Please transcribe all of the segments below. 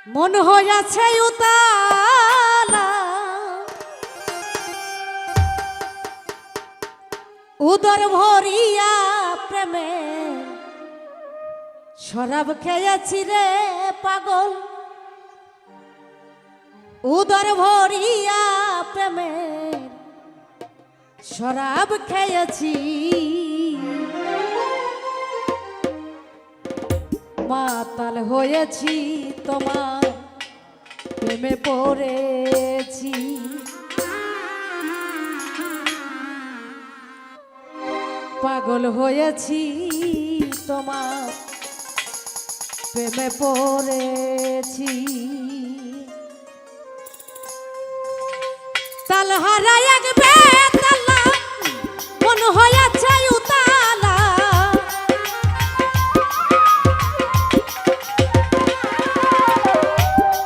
মন হইয়াছে উতালা উদর ভরিয়া প্রেমে শরাব খেয়েছি রে পাগল উদর ভরিয়া প্রেমে শরাব খেয়েছি মাতাল হয়েছি তোমার প্রেমে পড়েছি পাগল হয়েছি তোমার প্রেমে পড়েছি তালহারা এক বেতালা মন হয়েছে উতালা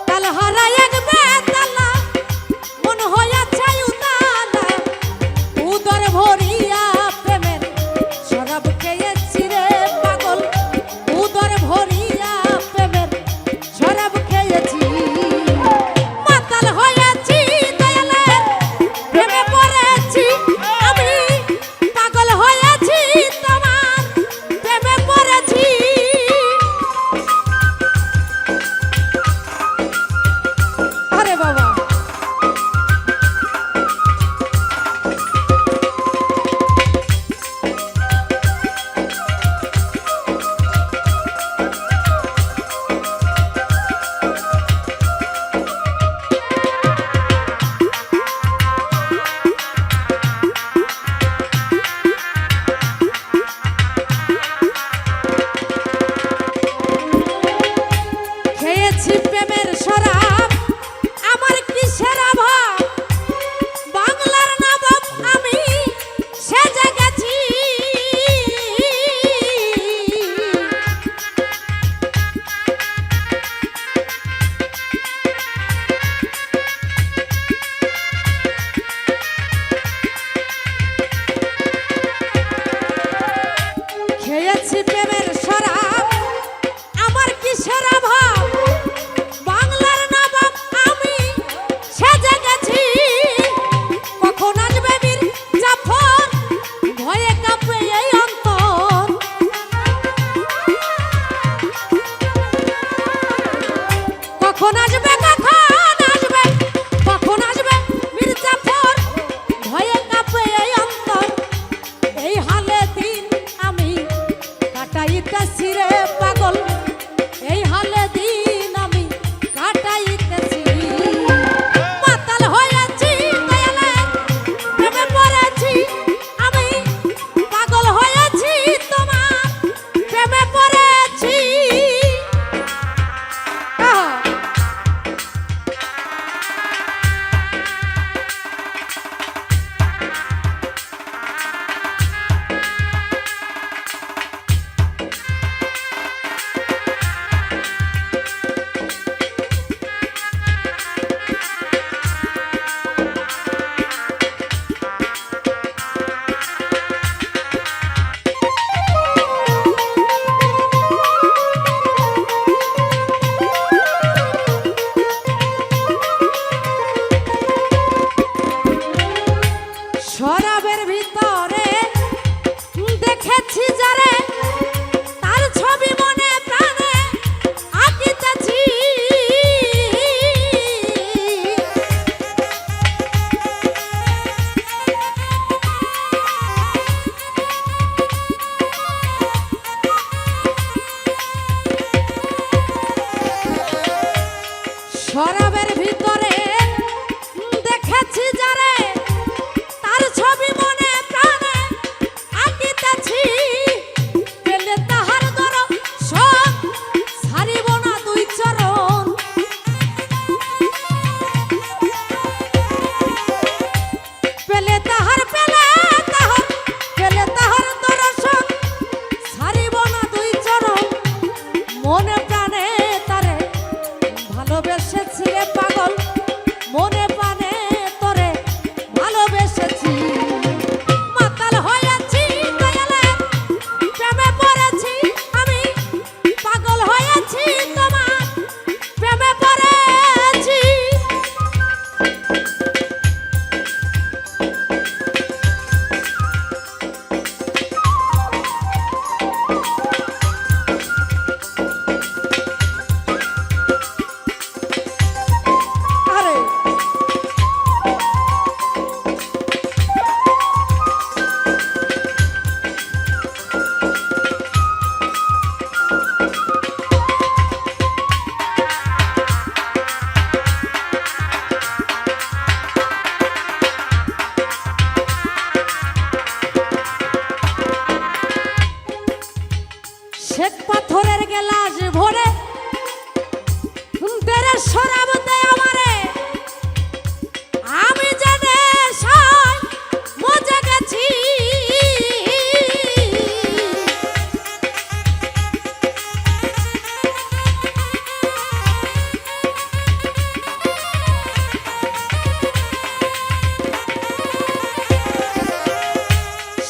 তালহারা এক বেতালা মন হয়েছে উতালা উদর ভরিয়া প্রেমের শরাব খেয়েছি রে পাগল উদর ভরিয়া প্রেমের শরাব খেয়েছি মাতাল হয়েছি দয়ালের প্রেমে পড়েছি আমি পাগল হয়ে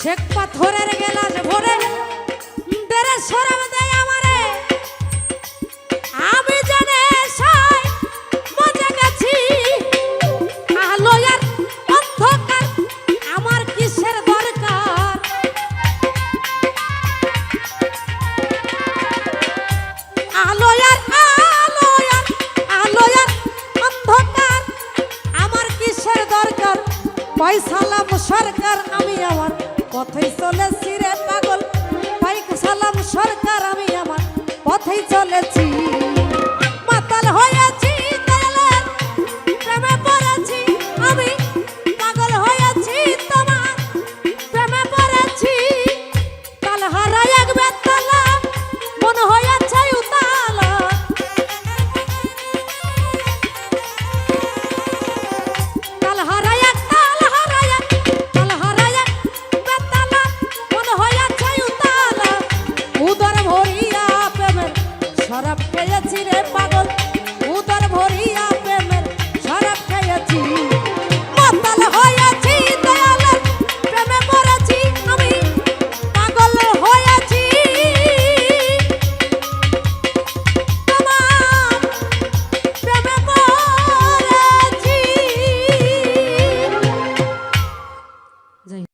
শেখ পাথরের গেলাস ভরে দেরে সরব দেয় আমারে আমি জানে সাই মজা গেছি আলো আর অন্ধকার আমার কিসের দরকার আলো আর অন্ধকার আমার কিসের দরকার পয়সালাম সরকার আমি আমার পথেই চলেছি রে পাগল পয়সালাম সরকার আমি আমার পথেই চলেছি মাতাল হয়েছি দয়ালের প্রেমে পড়েছি আমি পাগল হয়েছি তোমার প্রেমে পড়েছি কাল হারাই এক বেতলা মন হয়েছে উতালা কাল হারাই এক বেতলা মন হয়েছে উতালা উদর ভরিয়া প্রেমের শরাব খেয়েছি রে পাগল